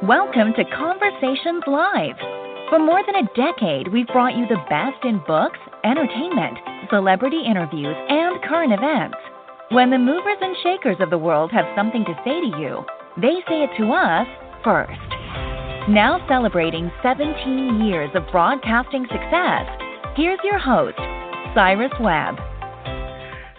Welcome to Conversations Live. For more than a decade, we've brought you the best in books, entertainment, celebrity interviews, and current events. When the movers and shakers of the world have something to say to you, they say it to us first. Now celebrating 17 years of broadcasting success, here's your host, Cyrus Webb.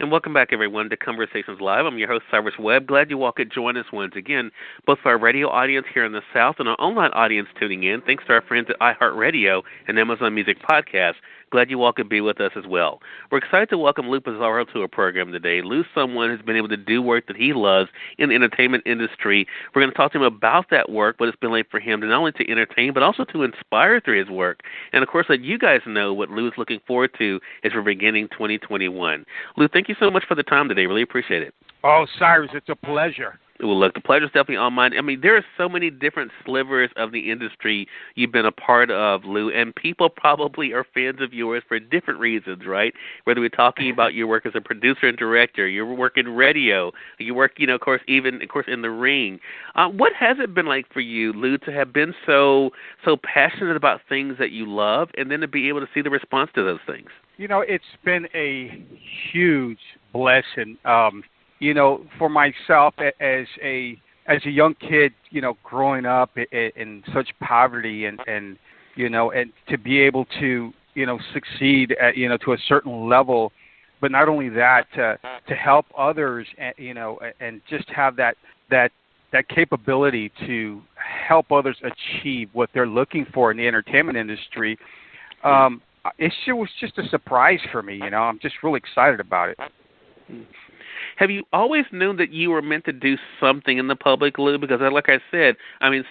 And welcome back, everyone, to Conversations Live. I'm your host, Cyrus Webb. Glad you all could join us once again, both for our radio audience here in the South and our online audience tuning in. Thanks to our friends at iHeartRadio and Amazon Music Podcast. Glad you all could be with us as well. We're excited to welcome Lou-Pizarro to our program today. Lou's someone who's been able to do work that he loves in the entertainment industry. We're going to talk to him about that work, what it's been like for him to not only to entertain, but also to inspire through his work. And, of course, let you guys know what Lou is looking forward to as we're beginning 2021. Lou, thank you so much for the time today. Really appreciate it. Oh, Cyrus, it's a pleasure. Well, look, the pleasure's definitely all mine. I mean, there are so many different slivers of the industry you've been a part of, Lou, and people probably are fans of yours for different reasons, right? Whether we're talking about your work as a producer and director, your work in radio, your work, of course, in the ring. What has it been like for you, Lou, to have been so passionate about things that you love, and then to be able to see the response to those things? It's been a huge blessing. For myself as a young kid, growing up in such poverty and to be able to, succeed at, to a certain level, but not only that, to help others, and just have that capability to help others achieve what they're looking for in the entertainment industry. It was just a surprise for me. I'm just really excited about it. Have you always known that you were meant to do something in the public, Lou? Because like I said,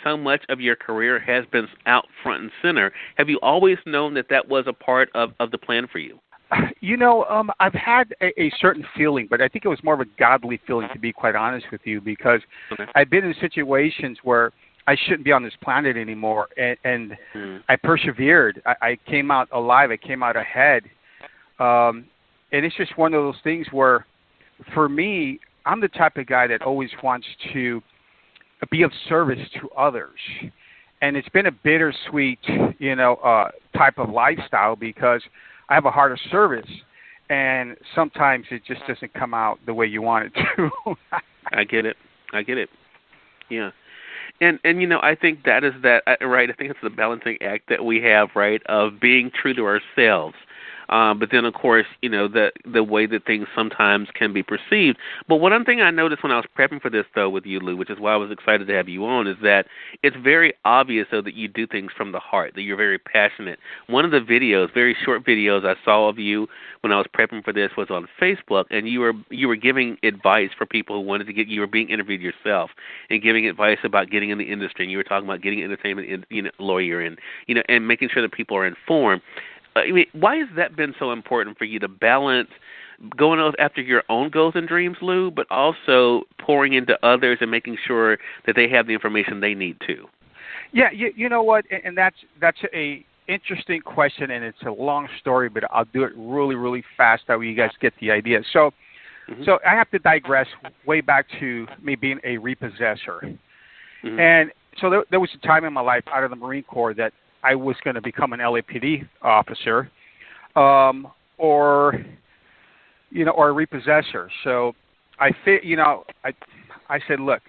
so much of your career has been out front and center. Have you always known that was a part of the plan for you? I've had a certain feeling, but I think it was more of a godly feeling, to be quite honest with you, because I've been in situations where I shouldn't be on this planet anymore, and I persevered. I came out alive. I came out ahead. And it's just one of those things where, for me, I'm the type of guy that always wants to be of service to others. And it's been a bittersweet, type of lifestyle, because I have a heart of service, and sometimes it just doesn't come out the way you want it to. I get it. Yeah. And I think that is that, right? I think it's the balancing act that we have, right, of being true to ourselves. But then, of course, the way that things sometimes can be perceived. But one thing I noticed when I was prepping for this, though, with you, Lou, which is why I was excited to have you on, is that it's very obvious, though, that you do things from the heart, that you're very passionate. One of the videos, very short videos I saw of you when I was prepping for this, was on Facebook, and you were giving advice for people who wanted to get. You were being interviewed yourself and giving advice about getting in the industry, and you were talking about getting an entertainment lawyer and making sure that people are informed. Why has that been so important for you to balance going after your own goals and dreams, Lou, but also pouring into others and making sure that they have the information they need too? Yeah, you know what, and that's a interesting question, and it's a long story, but I'll do it really, really fast that way you guys get the idea. So I have to digress way back to me being a repossessor. And so there was a time in my life out of the Marine Corps that I was going to become an LAPD officer, or a repossessor. So I said, look,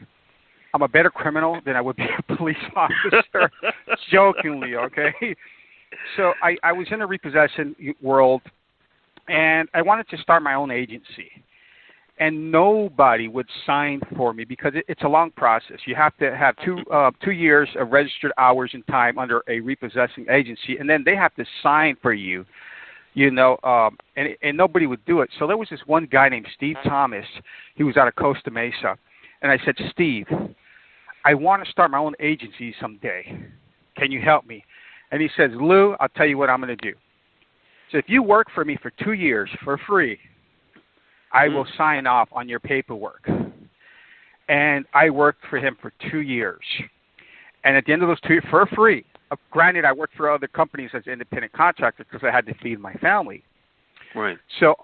I'm a better criminal than I would be a police officer, jokingly, okay? So I was in the repossession world, and I wanted to start my own agency. And nobody would sign for me because it's a long process. You have to have 2 years of registered hours and time under a repossessing agency, and then they have to sign for you, and nobody would do it. So there was this one guy named Steve Thomas. He was out of Costa Mesa. And I said, Steve, I want to start my own agency someday. Can you help me? And he says, Lou, I'll tell you what I'm going to do. So if you work for me for 2 years for free, I will sign off on your paperwork. And I worked for him for 2 years. And at the end of those 2 years, for free, granted, I worked for other companies as an independent contractor because I had to feed my family. Right. So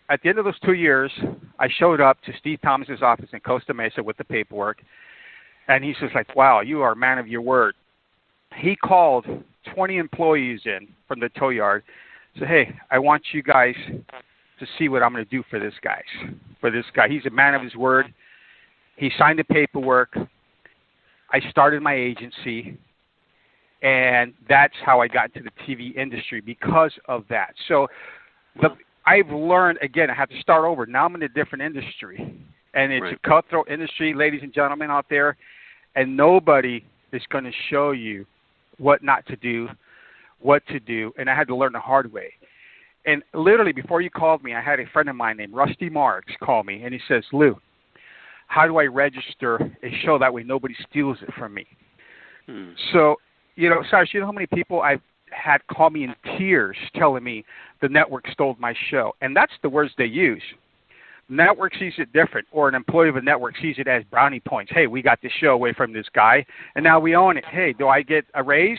at the end of those 2 years, I showed up to Steve Thomas's office in Costa Mesa with the paperwork. And he's just like, wow, you are a man of your word. He called 20 employees in from the tow yard, said, hey, I want you guys to see what I'm going to do for this guy. He's a man of his word. He signed the paperwork. I started my agency, and that's how I got into the TV industry because of that. So I've learned, again, I have to start over. Now I'm in a different industry, and it's a cutthroat industry, ladies and gentlemen out there, and nobody is going to show you what not to do, what to do, and I had to learn the hard way. And literally, before you called me, I had a friend of mine named Rusty Marks call me, and he says, Lou, how do I register a show that way nobody steals it from me? So, Cyrus, you know how many people I've had call me in tears telling me the network stole my show? And that's the words they use. The network sees it different, or an employee of a network sees it as brownie points. Hey, we got this show away from this guy, and now we own it. Hey, do I get a raise?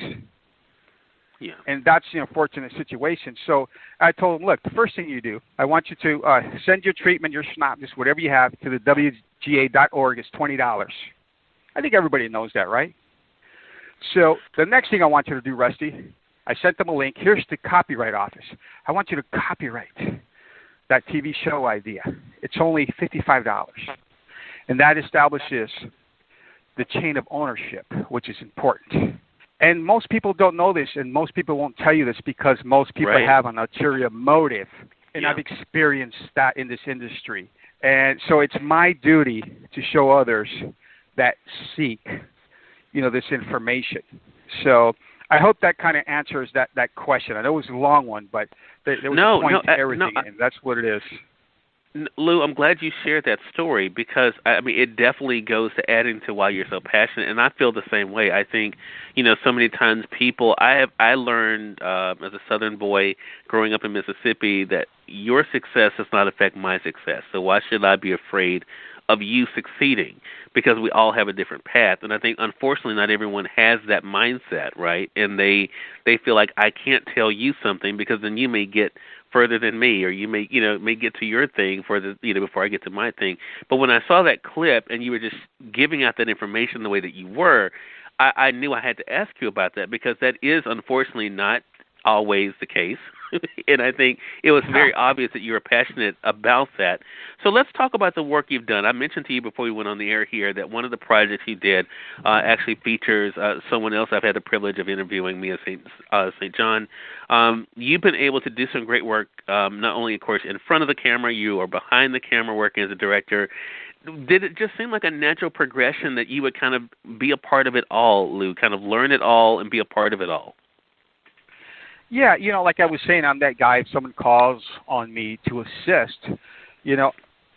Yeah. And that's the unfortunate situation. So I told him, look, the first thing you do, I want you to send your treatment, your synopsis, whatever you have, to the WGA.org. It's $20. I think everybody knows that, right? So the next thing I want you to do, Rusty, I sent them a link. Here's the copyright office. I want you to copyright that TV show idea. It's only $55. And that establishes the chain of ownership, which is important. And most people don't know this, and most people won't tell you this because most people have an ulterior motive. And I've experienced that in this industry. And so it's my duty to show others that seek, this information. So I hope that kind of answers that question. I know it was a long one, but there was a point to everything, and that's what it is. Lou, I'm glad you shared that story because, it definitely goes to adding to why you're so passionate, and I feel the same way. I think, so many times I learned as a Southern boy growing up in Mississippi that your success does not affect my success, so why should I be afraid of you succeeding? Because we all have a different path, and I think, unfortunately, not everyone has that mindset, right? And they feel like I can't tell you something because then you may get further than me, or you may get to your thing before I get to my thing. But when I saw that clip and you were just giving out that information the way that you were, I knew I had to ask you about that because that is unfortunately not always the case. And I think it was very obvious that you were passionate about that. So let's talk about the work you've done. I mentioned to you before we went on the air here that one of the projects you did actually features someone else I've had the privilege of interviewing, Mia St. John. You've been able to do some great work, not only, of course, in front of the camera, you are behind the camera working as a director. Did it just seem like a natural progression that you would kind of be a part of it all, Lou, kind of learn it all and be a part of it all? Yeah, like I was saying, I'm that guy. If someone calls on me to assist,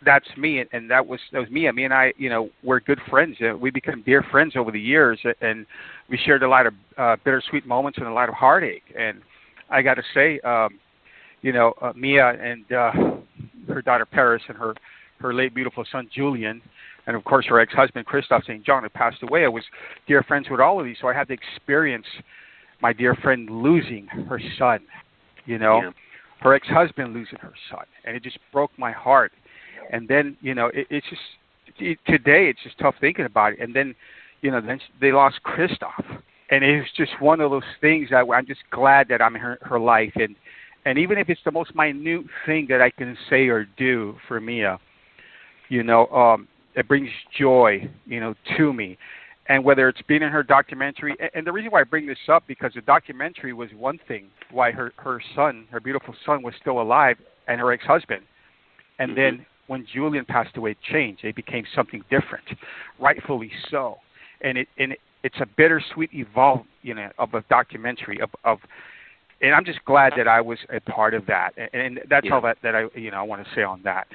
that's me, and that was me. Me and I, we're good friends. We became dear friends over the years, and we shared a lot of bittersweet moments and a lot of heartache. And I got to say, Mia and her daughter Paris and her late beautiful son Julian, and of course her ex-husband Christoph St. John, who passed away. I was dear friends with all of these, so I had to experience my dear friend losing her son, her ex-husband losing her son, and it just broke my heart. And then, it's just today it's just tough thinking about it. And then, then they lost Christoph, and it was just one of those things that I'm just glad that I'm in her life, and even if it's the most minute thing that I can say or do for Mia, it brings joy, to me. And whether it's being in her documentary, and the reason why I bring this up, because the documentary was one thing, why her son, her beautiful son, was still alive, and her ex-husband. And then when Julian passed away, it changed. It became something different, rightfully so. And it's a bittersweet evolve, of a documentary and I'm just glad that I was a part of that. And that's all that I want to say on that.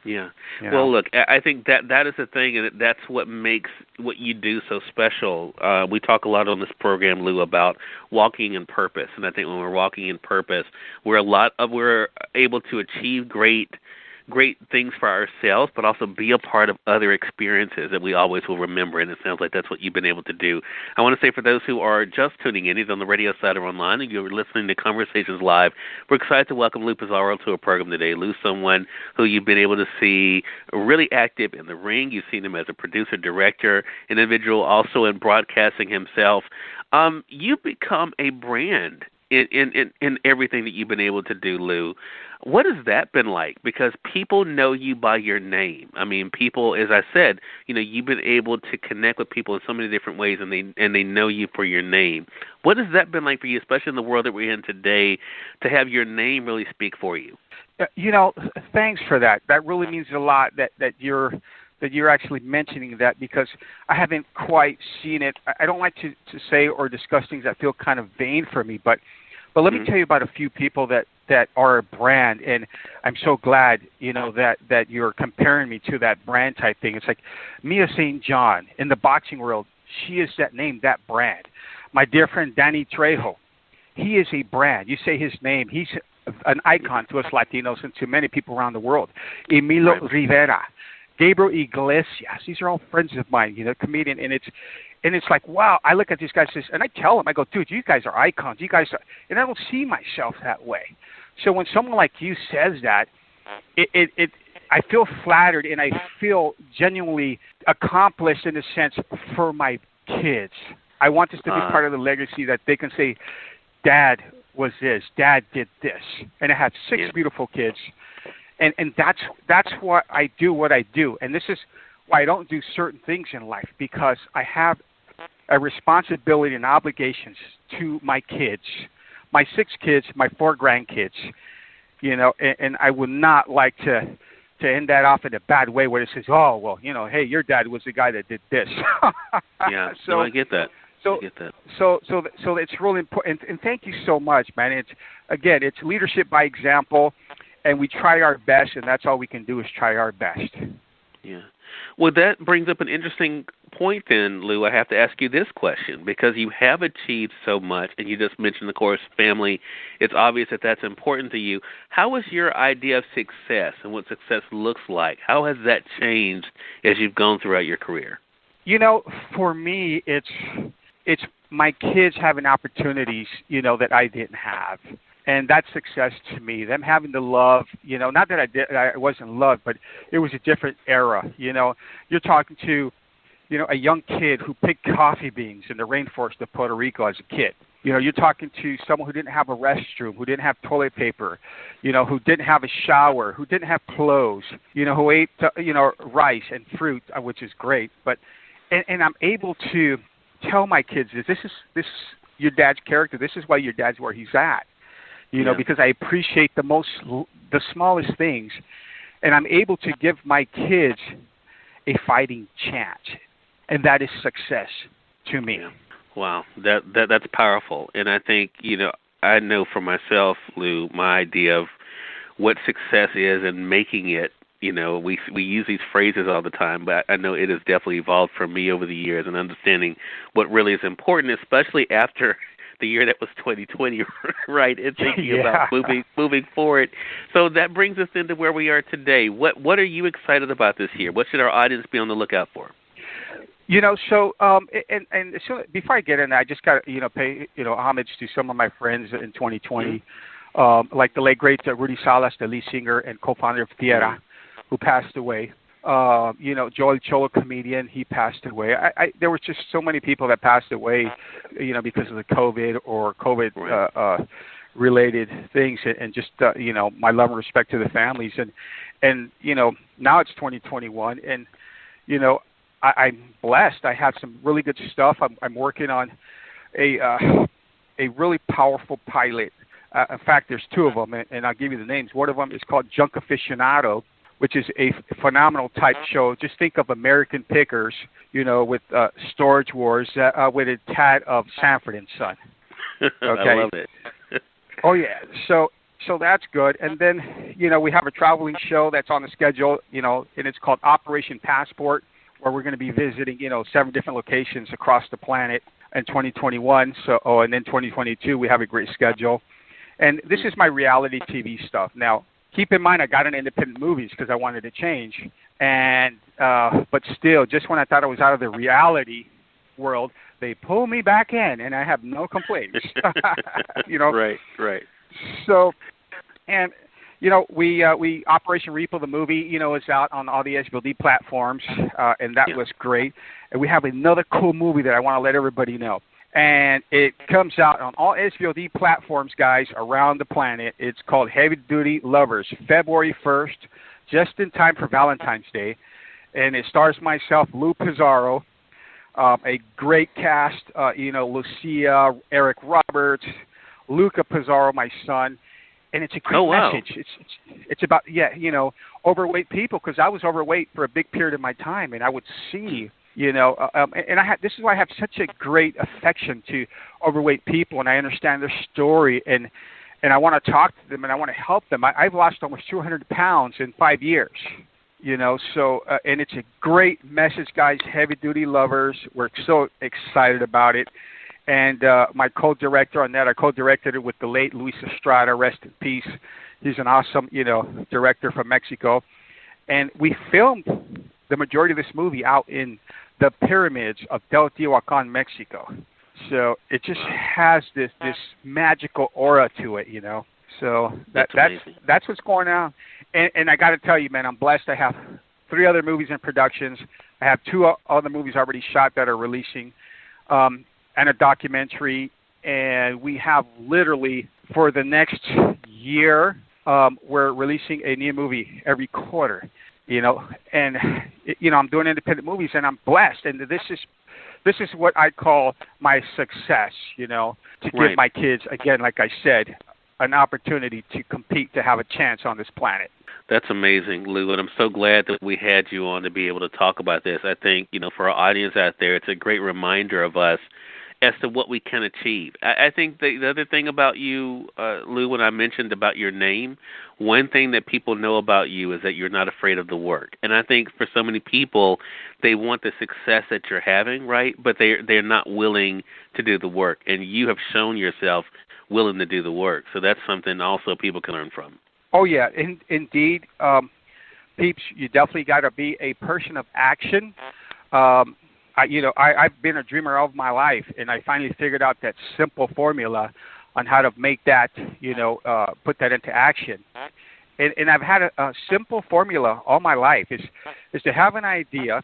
Yeah. Well, look, I think that is the thing, and that's what makes what you do so special. We talk a lot on this program, Lou, about walking in purpose, and I think when we're walking in purpose, we're able to achieve great great things for ourselves, but also be a part of other experiences that we always will remember, and it sounds like that's what you've been able to do. I want to say for those who are just tuning in, either on the radio side or online, and you're listening to Conversations Live, we're excited to welcome lou-pizarro to our program today. Lou's someone who you've been able to see really active in the ring. You've seen him as a producer, director, an individual also in broadcasting himself. You've become a brand in everything that you've been able to do, Lou. What has that been like? Because people know you by your name. I mean, people, as I said, you've been able to connect with people in so many different ways, and they know you for your name. What has that been like for you, especially in the world that we're in today, to have your name really speak for you? Thanks for that. That really means a lot that you're actually mentioning that, because I haven't quite seen it. I don't like to say or discuss things that feel kind of vain for me, but let me tell you about a few people that are a brand, and I'm so glad, that you're comparing me to that brand type thing. It's like Mia St. John in the boxing world. She is that name, that brand. My dear friend Danny Trejo, he is a brand. You say his name, he's an icon to us Latinos and to many people around the world. Emilio Rivera, Gabriel Iglesias, these are all friends of mine, comedian, and it's like, wow, I look at these guys and I tell them, I go, dude, you guys are icons. You guys are, and I don't see myself that way. So when someone like you says that, I feel flattered, and I feel genuinely accomplished in a sense for my kids. I want this to be part of the legacy that they can say, Dad was this, Dad did this, and I have 6 beautiful kids. And that's why I do what I do. And this is why I don't do certain things in life, because I have a responsibility and obligations to my kids, my 6 kids, my 4 grandkids, and I would not like to end that off in a bad way where it says, oh, well, hey, your dad was the guy that did this. Yeah, so I get that. So it's really important. And thank you so much, man. It's leadership by example. And we try our best, and that's all we can do is try our best. Yeah. Well, that brings up an interesting point then, Lou. I have to ask you this question, because you have achieved so much, and you just mentioned, of course, family. It's obvious that that's important to you. How is your idea of success and what success looks like? How has that changed as you've gone throughout your career? For me, it's my kids having opportunities, that I didn't have. And that's success to me. Them having the love, not that I wasn't loved, but it was a different era. You're talking to, a young kid who picked coffee beans in the rainforest of Puerto Rico as a kid. You're talking to someone who didn't have a restroom, who didn't have toilet paper, who didn't have a shower, who didn't have clothes, who ate, rice and fruit, which is great. But, and I'm able to tell my kids this is your dad's character. This is why your dad's where he's at. Because I appreciate the smallest things, and I'm able to give my kids a fighting chance, and that is success to me. Wow, that's powerful, and I think I know for myself, Lou, my idea of what success is and making it. We use these phrases all the time, but I know it has definitely evolved for me over the years, and understanding what really is important, especially after the year that was 2020, right? And thinking about moving forward. So that brings us into where we are today. What are you excited about this year? What should our audience be on the lookout for? So before I get in, I just got to pay homage to some of my friends in 2020, like the late great Rudy Salas, the lead singer and co-founder of Tierra, who passed away. Joel Cholo, comedian, he passed away. There were just so many people that passed away, because of the COVID or COVID related things, and just my love and respect to the families, and now it's 2021, and I'm blessed. I have some really good stuff. I'm working on a really powerful pilot. In fact, there's 2 of them, and I'll give you the names. One of them is called Junk Aficionado, which is a phenomenal type show. Just think of American Pickers, with Storage Wars, with a tad of Sanford and Son. Okay. I love it. Oh yeah. So that's good. And then we have a traveling show that's on the schedule, and it's called Operation Passport, where we're going to be visiting 7 different locations across the planet in 2021. And then 2022 we have a great schedule. And this is my reality TV stuff. Now, keep in mind I got into independent movies because I wanted to change, and but still, just when I thought I was out of the reality world, they pull me back in, and I have no complaints. You know, right. So, and we Operation Repo the movie, is out on all the SVOD platforms, and that was great. And we have another cool movie that I want to let everybody know. And it comes out on all SVOD platforms, guys, around the planet. It's called Heavy Duty Lovers, February 1st, just in time for Valentine's Day. And it stars myself, Lou-Pizarro, a great cast, Lucia, Eric Roberts, Luca Pizarro, my son. And it's a great message. It's about, overweight people, because I was overweight for a big period of my time, and I would see and this is why I have such a great affection to overweight people, and I understand their story, and I want to talk to them, and I want to help them. I've lost almost 200 pounds in 5 years, so and it's a great message, guys. Heavy Duty Lovers, we're so excited about it. And my co-director on that, I co-directed it with the late Luis Estrada, rest in peace. He's an awesome, director from Mexico. And we filmed the majority of this movie out in the pyramids of Teotihuacan, Mexico. So it just has this magical aura to it, So that's what's going on. And I got to tell you, man, I'm blessed. I have 3 other movies in productions. I have 2 other movies already shot that are releasing, and a documentary. And we have literally, for the next year, we're releasing a new movie every quarter. And I'm doing independent movies, and I'm blessed. And this is what I call my success, to give my kids, again, like I said, an opportunity to compete, to have a chance on this planet. That's amazing, Lou, and I'm so glad that we had you on to be able to talk about this. I think, for our audience out there, it's a great reminder of us as to what we can achieve. I think the other thing about you, Lou, when I mentioned about your name, one thing that people know about you is that you're not afraid of the work. And I think for so many people, they want the success that you're having, right? But they're not willing to do the work. And you have shown yourself willing to do the work. So that's something also people can learn from. Oh, yeah, indeed. Peeps, you definitely got to be a person of action. I've been a dreamer all of my life, and I finally figured out that simple formula on how to make that, put that into action. And I've had a simple formula all my life is to have an idea,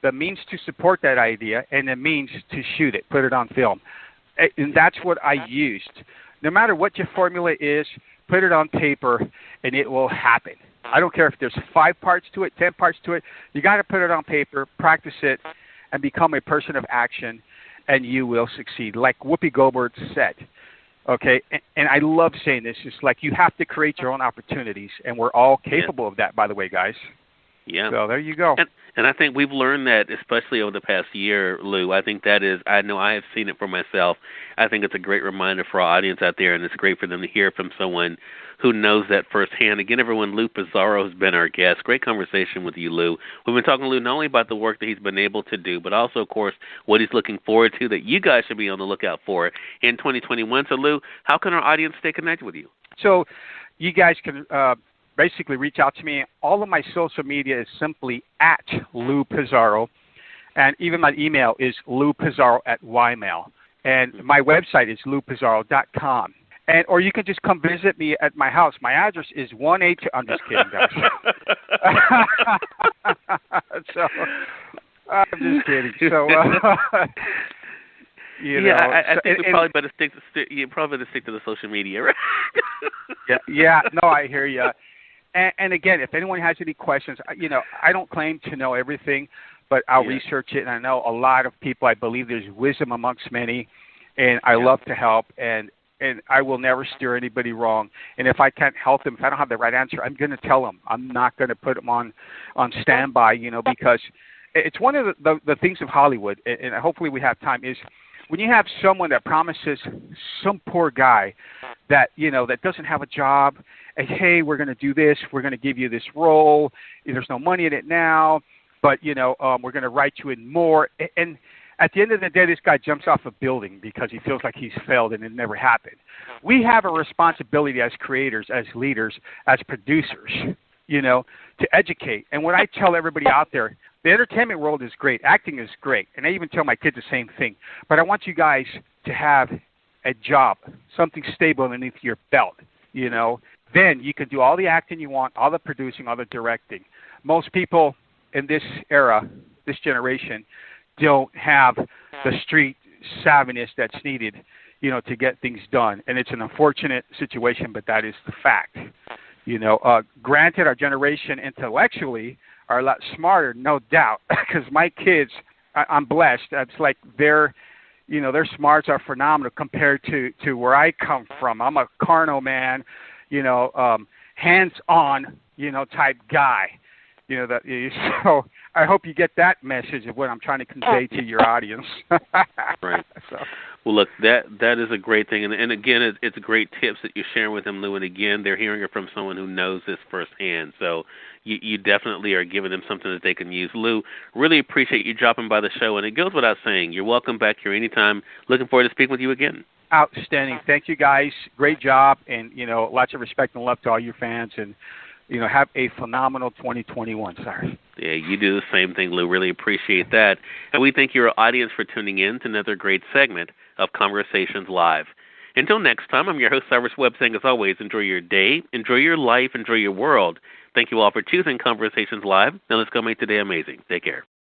the means to support that idea, and the means to shoot it, put it on film. And that's what I used. No matter what your formula is, put it on paper, and it will happen. I don't care if there's 5 parts to it, 10 parts to it. You got to put it on paper, practice it, and become a person of action, and you will succeed. Like Whoopi Goldberg said, okay, and I love saying this, it's like you have to create your own opportunities, and we're all capable of that, by the way, guys. Yeah. So there you go. And I think we've learned that, especially over the past year, Lou. I think that is, I know I have seen it for myself. I think it's a great reminder for our audience out there, and it's great for them to hear from someone who knows that firsthand. Again, everyone, Lou Pizarro has been our guest. Great conversation with you, Lou. We've been talking to Lou not only about the work that he's been able to do, but also, of course, what he's looking forward to that you guys should be on the lookout for in 2021. So, Lou, how can our audience stay connected with you? So you guys can basically reach out to me. All of my social media is simply at Lou Pizarro, and even my email is loupizarro@ymail. And my website is loupizarro.com. Or you can just come visit me at my house. My address is 182. I'm just kidding, guys. So, I'm just kidding. So, I think we probably better stick to the social media, right? Yeah. No, I hear you. And again, if anyone has any questions, I don't claim to know everything, but I'll research it. And I know a lot of people. I believe there's wisdom amongst many, and I love to help. And I will never steer anybody wrong. And if I can't help them, if I don't have the right answer, I'm going to tell them. I'm not going to put them on standby, because it's one of the things of Hollywood, and hopefully we have time, is when you have someone that promises some poor guy that, that doesn't have a job, and, hey, we're going to do this, we're going to give you this role, there's no money in it now, but, we're going to write you in more. And At the end of the day, this guy jumps off a building because he feels like he's failed and it never happened. We have a responsibility as creators, as leaders, as producers, to educate. And what I tell everybody out there, the entertainment world is great. Acting is great. And I even tell my kids the same thing. But I want you guys to have a job, something stable underneath your belt, Then you can do all the acting you want, all the producing, all the directing. Most people in this era, this generation, don't have the street savviness that's needed, to get things done. And it's an unfortunate situation, but that is the fact. Granted, our generation intellectually are a lot smarter, no doubt, because my kids, I'm blessed. It's like their smarts are phenomenal compared to where I come from. I'm a carnal man, hands-on, type guy. So I hope you get that message of what I'm trying to convey to your audience. Right. So. Well, look, that is a great thing, and again, it's great tips that you're sharing with them, Lou. And again, they're hearing it from someone who knows this firsthand. So you definitely are giving them something that they can use. Lou, really appreciate you dropping by the show, and it goes without saying, you're welcome back here anytime. Looking forward to speaking with you again. Outstanding. Thank you, guys. Great job, and lots of respect and love to all your fans, and have a phenomenal 2021, Cyrus. Yeah, you do the same thing, Lou. Really appreciate that. And we thank your audience for tuning in to another great segment of Conversations Live. Until next time, I'm your host, Cyrus Webb, saying, as always, enjoy your day, enjoy your life, enjoy your world. Thank you all for choosing Conversations Live. Now let's go make today amazing. Take care.